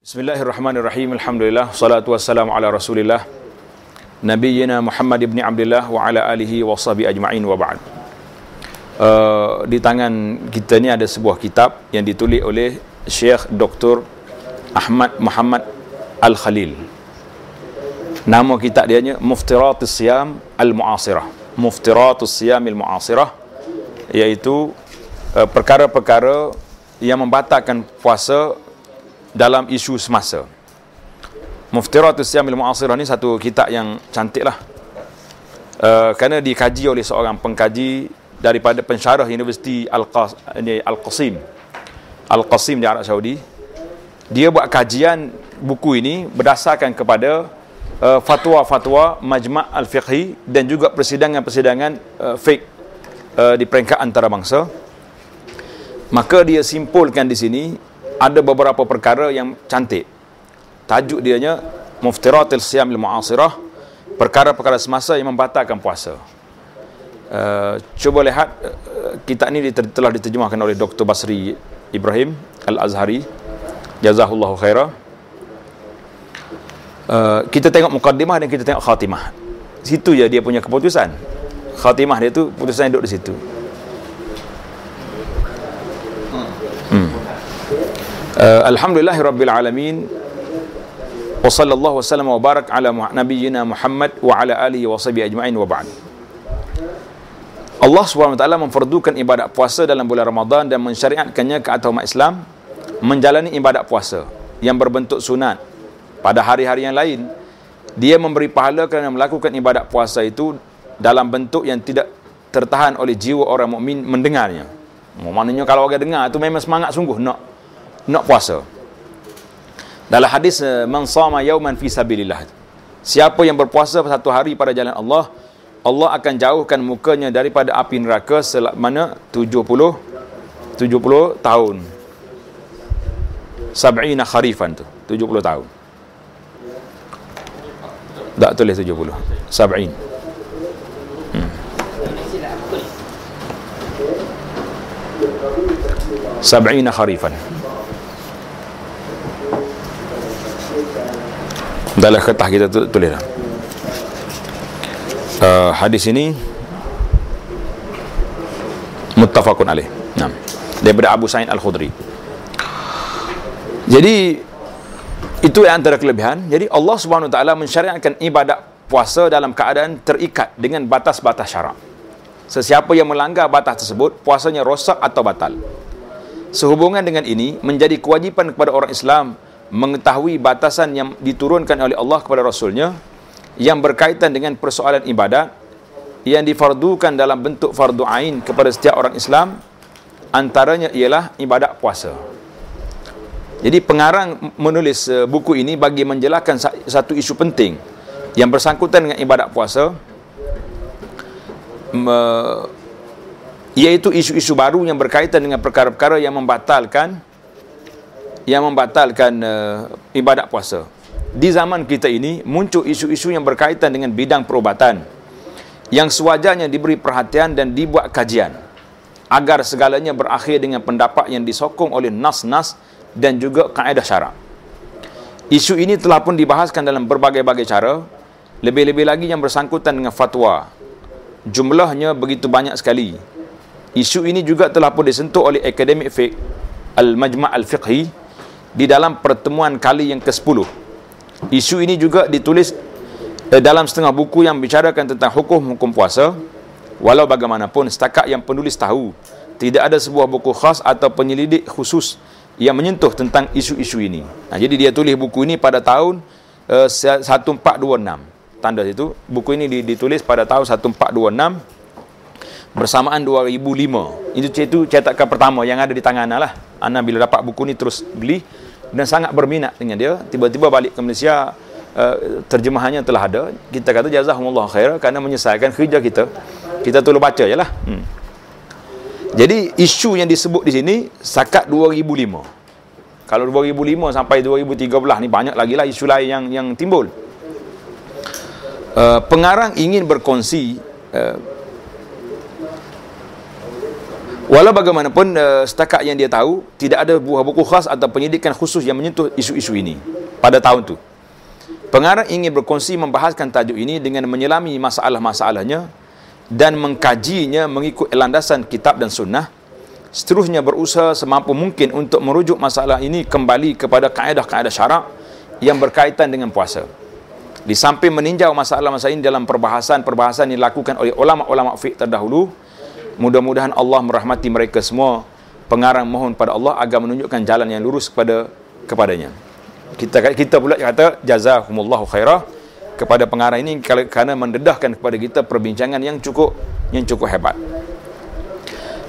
Bismillahirrahmanirrahim. Alhamdulillah. Salatu wassalamu ala Rasulillah Nabiyyina Muhammad ibn Abdullah wa ala alihi wa sahbihi ajma'in wa ba'd. Di tangan kita ni ada sebuah kitab yang ditulis oleh Syekh Dr. Ahmad Muhammad Al-Khalil. Nama kitab dia Muftiratus Siyam Al-Mu'asirah. Muftiratus Siyam Al-Mu'asirah, iaitu perkara-perkara yang membatalkan puasa dalam isu semasa. Muftiratus Siyam Al-Mu'asirah ni satu kitab yang cantik lah, kerana dikaji oleh seorang pengkaji daripada pensyarah Universiti Al-Qasim di Arab Saudi. Dia buat kajian buku ini berdasarkan kepada fatwa-fatwa Majma' Al-Fiqhi dan juga persidangan-persidangan fiqh di peringkat antarabangsa. Maka dia simpulkan di sini ada beberapa perkara yang cantik. Tajuk dianya Muftiratul Siyam Al-Mu'asirah, perkara-perkara semasa yang membatalkan puasa. Cuba lihat, kitab ini telah diterjemahkan oleh Dr. Basri Ibrahim Al-Azhari, jazahullahu khairah. Kita tengok mukaddimah dan kita tengok khatimah. Situ je dia punya keputusan. Khatimah dia tu, putusan duduk di situ. Alhamdulillahirabbil alamin wa sallallahu wasallam wa barak ala nabiyyina Muhammad wa ala alihi wa sahbihi ajma'in wa ba'd. Allah SWT memfardukan ibadat puasa dalam bulan Ramadan dan mensyariatkannya ke atas umat Islam menjalani ibadat puasa yang berbentuk sunat pada hari-hari yang lain. Dia memberi pahala kerana melakukan ibadat puasa itu dalam bentuk yang tidak tertahan oleh jiwa orang mukmin mendengarnya. Maknanya kalau orang dengar tu memang semangat sungguh nak puasa. Dalam hadis man shama yauman fi sabilillah, siapa yang berpuasa satu hari pada jalan Allah, Allah akan jauhkan mukanya daripada api neraka selama 70 tahun. 70 kharifan tu, 70 tahun. Tak tulis 70, 70. 70 kharifan. Dalam kertas kita tulis lah. Hadis ini muttafaqun alaih. Nah, daripada Abu Sa'id Al-Khudri. Jadi itu yang antara kelebihan. Jadi Allah Subhanahu Wa Taala mensyariatkan ibadat puasa dalam keadaan terikat dengan batas-batas syarak. Sesiapa yang melanggar batas tersebut, puasanya rosak atau batal. Sehubungan dengan ini, menjadi kewajipan kepada orang Islam mengetahui batasan yang diturunkan oleh Allah kepada Rasulnya yang berkaitan dengan persoalan ibadat yang difardukan dalam bentuk fardu ain kepada setiap orang Islam. Antaranya ialah ibadat puasa. Jadi pengarang menulis buku ini bagi menjelaskan satu isu penting yang bersangkutan dengan ibadat puasa, iaitu isu-isu baru yang berkaitan dengan perkara-perkara yang membatalkan ibadat puasa. Di zaman kita ini muncul isu-isu yang berkaitan dengan bidang perubatan yang sewajarnya diberi perhatian dan dibuat kajian agar segalanya berakhir dengan pendapat yang disokong oleh nas-nas dan juga kaedah syarak. Isu ini telah pun dibahaskan dalam berbagai-bagai cara, lebih-lebih lagi yang bersangkutan dengan fatwa. Jumlahnya begitu banyak sekali. Isu ini juga telah pun disentuh oleh akademik fiqh Al-Majma' Al-Fiqhi di dalam pertemuan kali yang ke-10. Isu ini juga ditulis dalam setengah buku yang bicarakan tentang hukum-hukum puasa. Walau bagaimanapun, setakat yang penulis tahu, tidak ada sebuah buku khas atau penyelidik khusus yang menyentuh tentang isu-isu ini. Jadi dia tulis buku ini pada tahun 1426. Tanda itu, buku ini ditulis pada tahun 1426 bersamaan 2005. Itu cetakan pertama yang ada di tangan Ana lah. Ana bila dapat buku ni terus beli dan sangat berminat dengan dia. Tiba-tiba balik ke Malaysia, terjemahannya telah ada. Kita kata jazakumullah khair kerana menyelesaikan kerja kita. Kita tolong baca je lah. Jadi isu yang disebut di sini sakat 2005. Kalau 2005 sampai 2013 ni banyak lagi lah isu lain yang timbul. Pengarang ingin berkongsi Walau bagaimanapun, setakat yang dia tahu, tidak ada buah buku khas atau penyidikan khusus yang menyentuh isu-isu ini pada tahun itu. Pengarang ingin berkongsi membahaskan tajuk ini dengan menyelami masalah-masalahnya dan mengkajinya mengikut landasan kitab dan sunnah. Seterusnya berusaha semampu mungkin untuk merujuk masalah ini kembali kepada kaedah-kaedah syarak yang berkaitan dengan puasa. Di samping meninjau masalah-masalah ini dalam perbahasan-perbahasan yang dilakukan oleh ulama-ulama fiqh terdahulu, mudah-mudahan Allah merahmati mereka semua. Pengarang mohon pada Allah agar menunjukkan jalan yang lurus kepadanya. Kita pula kata jazakumullahu khairah kepada pengarang ini kerana mendedahkan kepada kita perbincangan yang cukup hebat.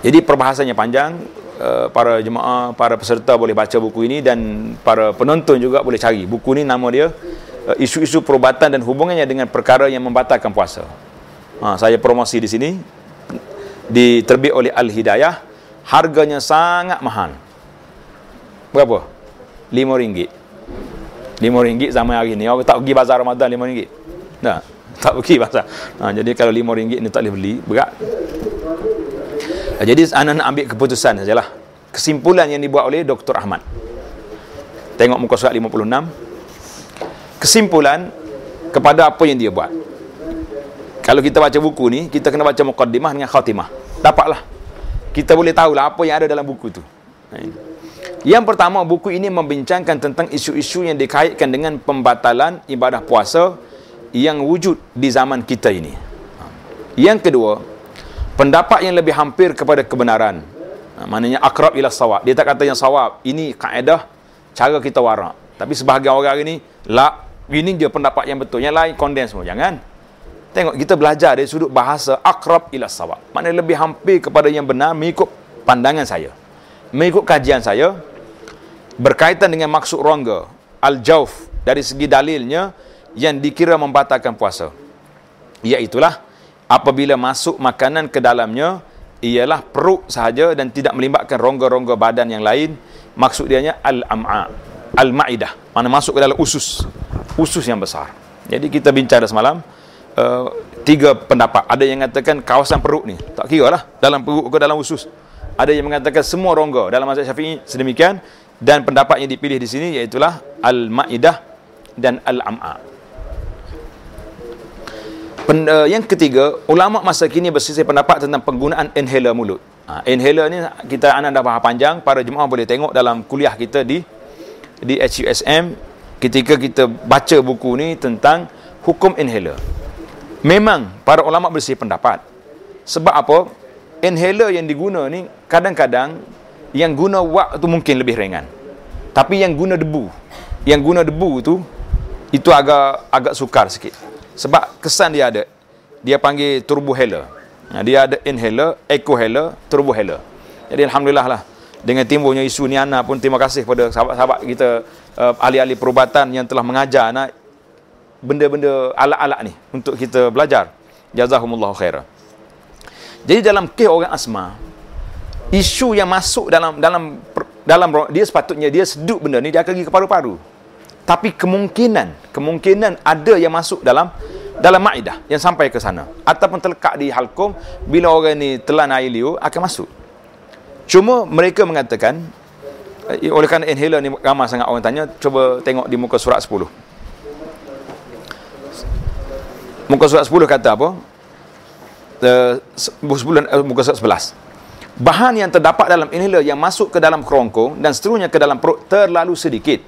Jadi perbahasannya panjang, para jemaah, para peserta boleh baca buku ini dan para penonton juga boleh cari. Buku ini nama dia isu-isu perubatan dan hubungannya dengan perkara yang membatalkan puasa. Saya promosi di sini. Diterbit oleh Al-Hidayah. Harganya sangat mahal. Berapa? RM5. RM5 zaman hari ni. Orang tak pergi bazar Ramadan RM5. Nah, tak pergi bazar. Jadi kalau RM5 ni tak boleh beli, berat. Jadi anak nak ambil keputusan sajalah. Kesimpulan yang dibuat oleh Dr. Ahmad. Tengok muka surat 56. Kesimpulan kepada apa yang dia buat. Kalau kita baca buku ni, kita kena baca muqaddimah dengan khatimah. Dapatlah. Kita boleh tahulah apa yang ada dalam buku tu. Yang pertama, buku ini membincangkan tentang isu-isu yang dikaitkan dengan pembatalan ibadah puasa yang wujud di zaman kita ini. Yang kedua, pendapat yang lebih hampir kepada kebenaran. Maknanya akrab ila sawab. Dia tak kata yang sawab. Ini kaedah cara kita warak. Tapi sebahagian orang ini, ini dia pendapat yang betul. Yang lain condemn semua. Jangan. Tengok, kita belajar dari sudut bahasa akrab ila sawab. Maknanya lebih hampir kepada yang benar mengikut pandangan saya. Mengikut kajian saya, berkaitan dengan maksud rongga, al-jauf, dari segi dalilnya yang dikira membatalkan puasa. Iaitulah, apabila masuk makanan ke dalamnya, ialah perut sahaja dan tidak melibatkan rongga-rongga badan yang lain. Maksud dianya al-am'a, al-ma'idah. Mana masuk ke dalam usus yang besar. Jadi kita bincang semalam, 3 pendapat. Ada yang mengatakan kawasan perut ni, tak kira lah dalam perut ke dalam usus. Ada yang mengatakan semua rongga. Dalam mazhab Syafi'i sedemikian. Dan pendapat yang dipilih di sini iaitulah al-ma'idah dan al-am'a. Yang ketiga, ulama masa kini berselisih pendapat tentang penggunaan inhaler mulut. Inhaler ni anak dah bahas panjang. Para jemaah boleh tengok dalam kuliah kita di HUSM ketika kita baca buku ni tentang hukum inhaler. Memang para ulama bersih pendapat. Sebab apa? Inhaler yang diguna ni kadang-kadang yang guna wak tu mungkin lebih ringan. Tapi yang guna debu tu itu agak sukar sikit. Sebab kesan dia ada. Dia panggil turbohaler. Dia ada inhaler, ecohaler, turbohaler. Jadi alhamdulillah lah, dengan timbulnya isu ni Ana pun terima kasih pada sahabat-sahabat kita, ahli-ahli perubatan yang telah mengajar anak benda-benda alat-alat ni untuk kita belajar. Jazakumullahu khairan. Jadi dalam kes orang asma, isu yang masuk dalam dia sepatutnya dia sedut benda ni, dia akan pergi ke paru-paru. Tapi kemungkinan ada yang masuk dalam ma'idah yang sampai ke sana ataupun terlekat di halkum. Bila orang ni telan air liur akan masuk. Cuma mereka mengatakan, oleh kerana inhaler ni ramai sangat orang tanya, cuba tengok di muka surat 10. Muka surat 10 kata apa? Muka surat 11. Bahan yang terdapat dalam inhaler yang masuk ke dalam kerongkong dan seterusnya ke dalam perut terlalu sedikit.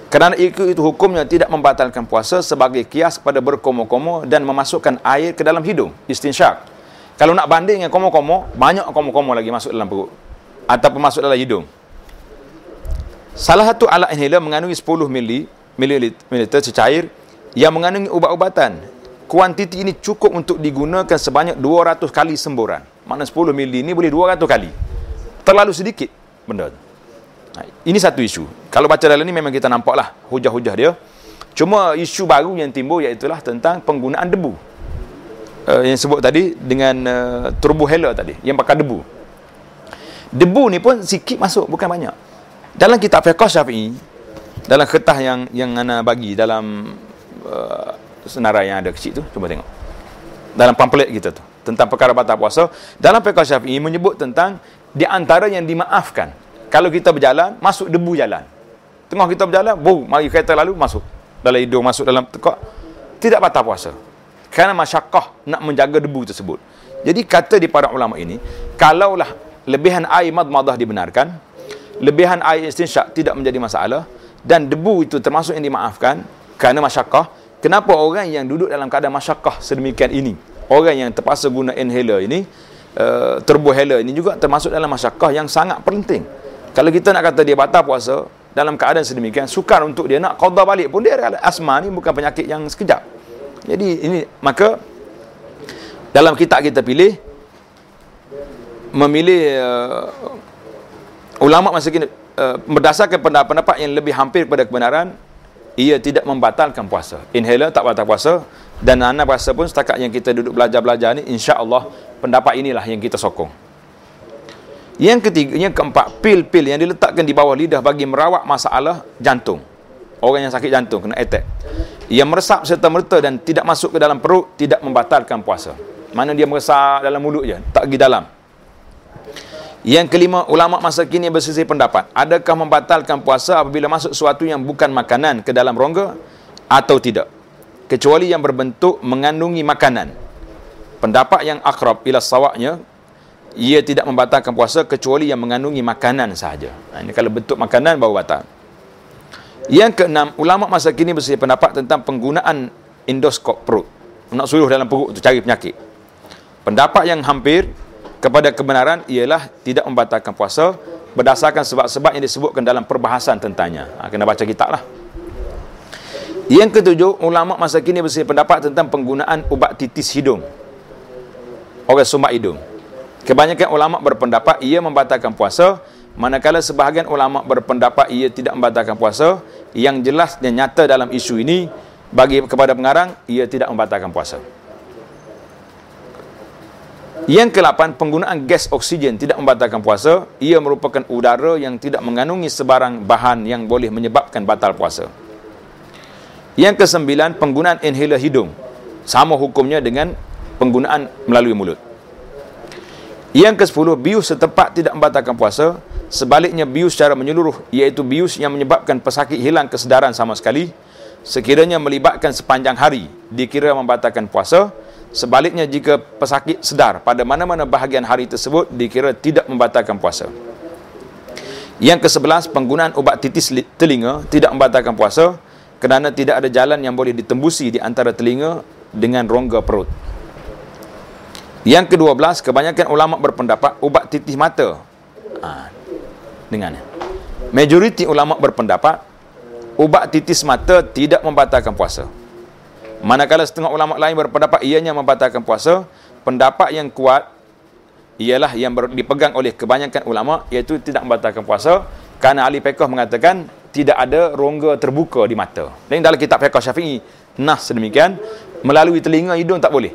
Kerana itu hukumnya tidak membatalkan puasa sebagai kias pada berkomo-komo dan memasukkan air ke dalam hidung, istinsyak. Kalau nak banding dengan komo-komo, banyak komo-komo lagi masuk dalam perut ataupun masuk dalam hidung. Salah satu alat inhaler mengandungi 10 mililiter cecair yang mengandungi ubat-ubatan. Kuantiti ini cukup untuk digunakan sebanyak 200 kali semburan. Maknanya 10 mili ini boleh 200 kali. Terlalu sedikit benda tu. Ini satu isu. Kalau baca dalam ni memang kita nampaklah hujah-hujah dia. Cuma isu baru yang timbul iaitulah tentang penggunaan debu. Yang sebut tadi dengan turbohaler tadi, yang pakai debu. Debu ni pun sikit masuk, bukan banyak. Dalam kitab fiqh Syafi'i, dalam kertas yang ana bagi dalam senarai yang ada kecil tu, cuba tengok. Dalam pamphlet kita tu. tentang perkara batal puasa. Dalam fiqh Syafi'i menyebut tentang di antara yang dimaafkan. Kalau kita berjalan, masuk debu jalan. Tengah kita berjalan, mari kereta lalu, masuk dalam hidung, masuk dalam tekak. Tidak batal puasa. Kerana masyakkah nak menjaga debu tersebut. Jadi kata di para ulama ini, kalaulah lebihan air madmadah dibenarkan, lebihan air istinsyak tidak menjadi masalah, dan debu itu termasuk yang dimaafkan kerana masyakkah, kenapa orang yang duduk dalam keadaan masyakkah sedemikian ini, orang yang terpaksa guna inhaler ini, turbo inhaler ini juga termasuk dalam masyakkah yang sangat penting. Kalau kita nak kata dia batal puasa dalam keadaan sedemikian, sukar untuk dia nak qada balik pun, dia asma ni bukan penyakit yang sekejap. Jadi ini, maka dalam kitab kita memilih ulama masa kini berdasarkan pendapat yang lebih hampir kepada kebenaran, ia tidak membatalkan puasa. Inhaler tak batal puasa, dan anak rasa pun setakat yang kita duduk belajar ni, insya-Allah pendapat inilah yang kita sokong. Yang ketiga, yang keempat, pil-pil yang diletakkan di bawah lidah bagi merawat masalah jantung. Orang yang sakit jantung kena attack, yang meresap serta merta dan tidak masuk ke dalam perut, tidak membatalkan puasa. Mana dia meresap dalam mulut je, tak pergi dalam. Yang kelima, ulama masa kini berselisih pendapat, adakah membatalkan puasa apabila masuk sesuatu yang bukan makanan ke dalam rongga atau tidak, kecuali yang berbentuk mengandungi makanan. Pendapat yang akrab ila sawabnya, ia tidak membatalkan puasa kecuali yang mengandungi makanan sahaja. Ini kalau bentuk makanan baru batal. Yang keenam, ulama masa kini berselisih pendapat tentang penggunaan endoskop perut, nak suruh dalam perut untuk cari penyakit. Pendapat yang hampir kepada kebenaran ialah tidak membatalkan puasa berdasarkan sebab-sebab yang disebutkan dalam perbahasan tentangnya. Kena baca kitab lah. Yang ketujuh, ulama masa kini berselisih pendapat tentang penggunaan ubat titis hidung, orang sumbat hidung. Kebanyakan ulama berpendapat ia membatalkan puasa, manakala sebahagian ulama berpendapat ia tidak membatalkan puasa. Yang jelas dan nyata dalam isu ini bagi kepada pengarang, ia tidak membatalkan puasa. Yang ke-8, penggunaan gas oksigen tidak membatalkan puasa. Ia merupakan udara yang tidak mengandungi sebarang bahan yang boleh menyebabkan batal puasa. Yang ke-9, penggunaan inhaler hidung, sama hukumnya dengan penggunaan melalui mulut. Yang ke-10, bius setempat tidak membatalkan puasa. Sebaliknya, bius secara menyeluruh, iaitu bius yang menyebabkan pesakit hilang kesedaran sama sekali, sekiranya melibatkan sepanjang hari, dikira membatalkan puasa. Sebaliknya, jika pesakit sedar pada mana-mana bahagian hari tersebut, dikira tidak membatalkan puasa. Yang ke-11, penggunaan ubat titis telinga tidak membatalkan puasa kerana tidak ada jalan yang boleh ditembusi di antara telinga dengan rongga perut. Yang ke-12, kebanyakan ulama berpendapat ubat titis mata. Dengar. Majoriti ulama berpendapat ubat titis mata tidak membatalkan puasa. Manakala setengah ulama lain berpendapat ianya membatalkan puasa. Pendapat yang kuat ialah yang dipegang oleh kebanyakan ulama, iaitu tidak membatalkan puasa kerana ahli fiqh mengatakan tidak ada rongga terbuka di mata. Dan dalam kitab fiqh Syafi'i nas sedemikian, melalui telinga hidung tak boleh.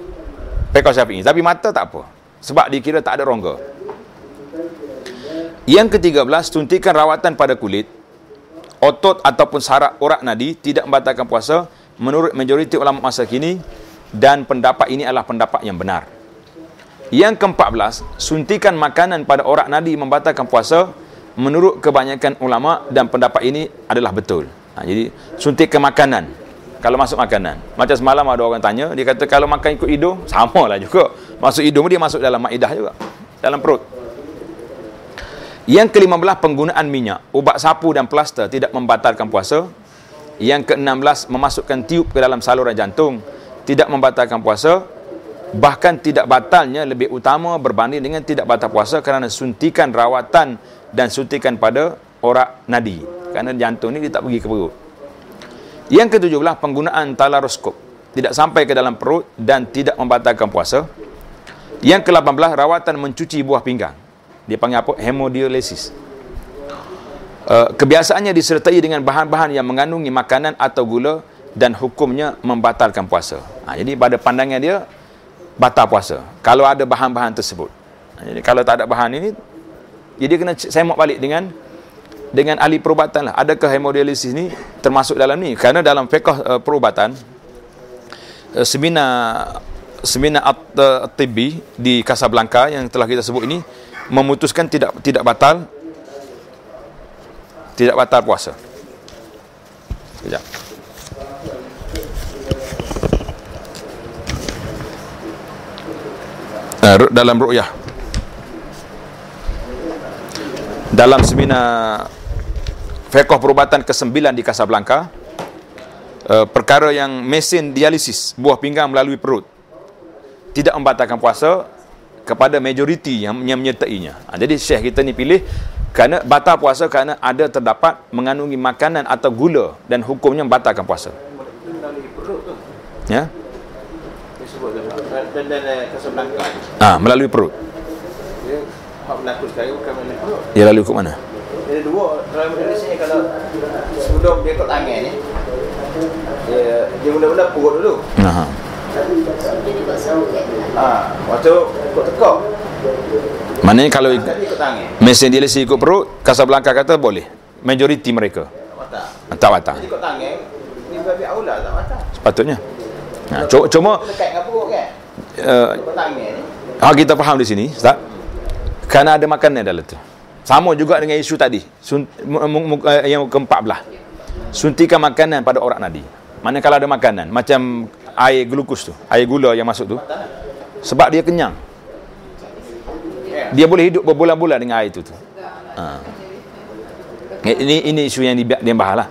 Fiqh Syafi'i, tapi mata tak apa sebab dikira tak ada rongga. Yang ke-13, suntikan rawatan pada kulit, otot ataupun saraf urat nadi tidak membatalkan puasa menurut majoriti ulama masa kini, dan pendapat ini adalah pendapat yang benar. Yang ke-14, suntikan makanan pada urat nadi membatalkan puasa menurut kebanyakan ulama, dan pendapat ini adalah betul. Jadi suntikan makanan, kalau masuk makanan, macam semalam ada orang tanya, dia kata kalau makan ikut hidung, sama lah juga, masuk hidung dia masuk dalam maidah juga, dalam perut. Yang ke-15, penggunaan minyak, ubat sapu dan plaster tidak membatalkan puasa. Yang ke-16, memasukkan tiup ke dalam saluran jantung tidak membatalkan puasa. Bahkan tidak batalnya lebih utama berbanding dengan tidak batal puasa kerana suntikan rawatan dan suntikan pada urat nadi, kerana jantung ni dia tak pergi ke perut. Yang ke-17, penggunaan talaroskop tidak sampai ke dalam perut dan tidak membatalkan puasa. Yang ke-18, rawatan mencuci buah pinggang, dia panggil apa? Hemodialisis. Kebiasaannya disertai dengan bahan-bahan yang mengandungi makanan atau gula dan hukumnya membatalkan puasa. Jadi pada pandangan dia batal puasa kalau ada bahan-bahan tersebut. Jadi kalau tak ada bahan ini, jadi kena semak balik dengan ahli perubatan lah. Adakah hemodialisis ni termasuk dalam ni? Kerana dalam fiqh perubatan, seminar Seminar At-Tibbi di Casablanca yang telah kita sebut ini memutuskan tidak batal puasa. Sekejap. Dalam ru'yah, dalam seminar fiqh perubatan ke-9 di Casablanca, perkara yang mesin dialisis buah pinggang melalui perut tidak membatalkan puasa kepada majoriti yang menyertainya. Jadi syekh kita ni pilih kerana batal puasa kerana ada terdapat mengandungi makanan atau gula dan hukumnya membatalkan puasa. Ya. Melalui perut. Ya, lalu hukum mana? Ada dua dalam Indonesia kalau sebelum dia ikut tangan ni, dia mula-mula perut dulu. Waktu ikut tekak. Maknanya kalau mesin dialisis ikut perut, Casablanca kata boleh. Majoriti mereka tak batal. Jadi ikut tangan ni babi aula tak batal. Sepatutnya. Cuma dekat dengan perut kan. Ikut tangan ni. Kita faham di sini, Ustaz. Kerana ada makanan dalam tu. Sama juga dengan isu tadi, yang ke-14. Suntikan makanan pada orang nadi. Mana kalau ada makanan macam air glukos tu, air gula yang masuk tu, sebab dia kenyang, dia boleh hidup berbulan-bulan dengan air tu. Ini isu yang dia bahas lah.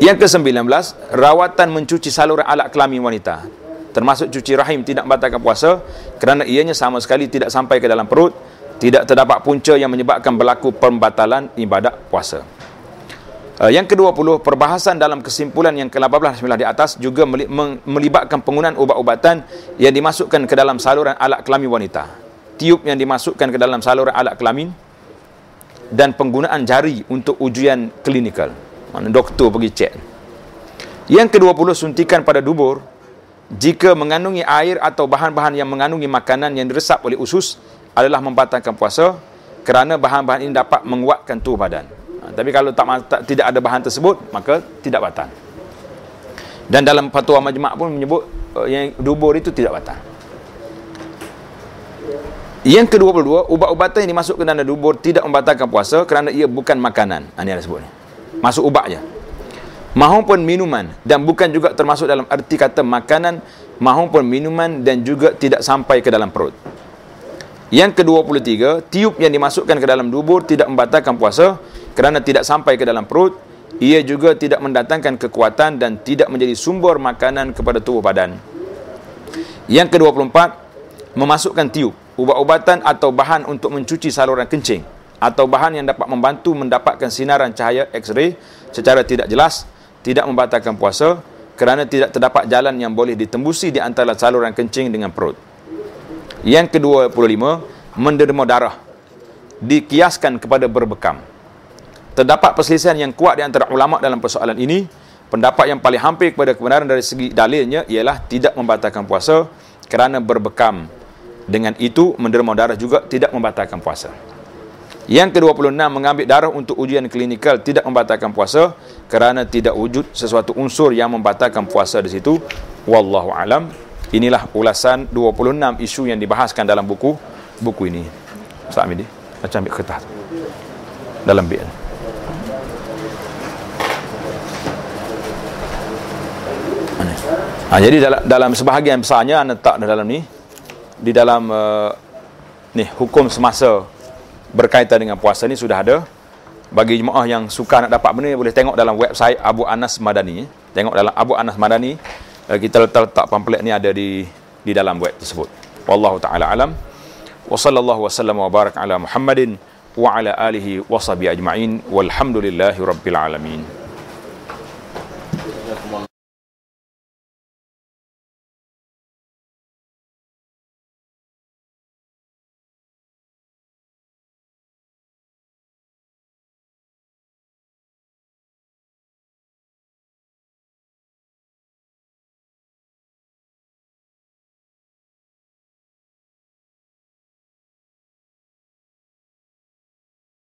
Yang ke-19, rawatan mencuci saluran alat kelamin wanita, termasuk cuci rahim, tidak membatalkan puasa kerana ianya sama sekali tidak sampai ke dalam perut, tidak terdapat punca yang menyebabkan berlaku pembatalan ibadat puasa. Yang ke-20, perbahasan dalam kesimpulan yang ke-18 di atas juga melibatkan penggunaan ubat-ubatan yang dimasukkan ke dalam saluran alat kelamin wanita, tiup yang dimasukkan ke dalam saluran alat kelamin, dan penggunaan jari untuk ujian klinikal. Mana doktor pergi cek. Yang ke-20, suntikan pada dubur jika mengandungi air atau bahan-bahan yang mengandungi makanan yang diresap oleh usus adalah membatalkan puasa kerana bahan-bahan ini dapat menguatkan tubuh badan. Tapi kalau tidak ada bahan tersebut, maka tidak batal. Dan dalam fatwa majma' pun menyebut yang dubur itu tidak batal. Yang ke-22, ubat-ubatan yang dimasukkan dalam dubur tidak membatalkan puasa kerana ia bukan makanan. Ini ada sebut ni. Masuk ubat je. Mahupun minuman, dan bukan juga termasuk dalam arti kata makanan, mahupun minuman dan juga tidak sampai ke dalam perut. Yang ke-23, tiup yang dimasukkan ke dalam dubur tidak membatalkan puasa kerana tidak sampai ke dalam perut. Ia juga tidak mendatangkan kekuatan dan tidak menjadi sumber makanan kepada tubuh badan. Yang ke-24, memasukkan tiup, ubat-ubatan atau bahan untuk mencuci saluran kencing atau bahan yang dapat membantu mendapatkan sinaran cahaya X-ray secara tidak jelas, tidak membatalkan puasa kerana tidak terdapat jalan yang boleh ditembusi di antara saluran kencing dengan perut. Yang ke-25, menderma darah dikiaskan kepada berbekam. Terdapat perselisihan yang kuat di antara ulama dalam persoalan ini. Pendapat yang paling hampir kepada kebenaran dari segi dalilnya ialah tidak membatalkan puasa kerana berbekam. Dengan itu, menderma darah juga tidak membatalkan puasa. Yang ke-26, mengambil darah untuk ujian klinikal tidak membatalkan puasa kerana tidak wujud sesuatu unsur yang membatalkan puasa di situ. Wallahu alam. Inilah ulasan 26 isu yang dibahaskan dalam buku ini. Ustaz Amidi, macam ambil kertas tu. Dalam bit. Jadi dalam sebahagian besarnya anda letak dalam ni, di dalam hukum semasa berkaitan dengan puasa ni sudah ada. Bagi jemaah yang suka nak dapat benda ni, boleh tengok dalam website Abu Anas Madani. Tengok dalam Abu Anas Madani, kita letak pamphlet ni ada di dalam web tersebut. Wallahu taala alam. Wa sallallahu wasallam wa barak ala Muhammadin wa ala alihi wa sahbihi ajma'in. Walhamdulillahi rabbil alamin.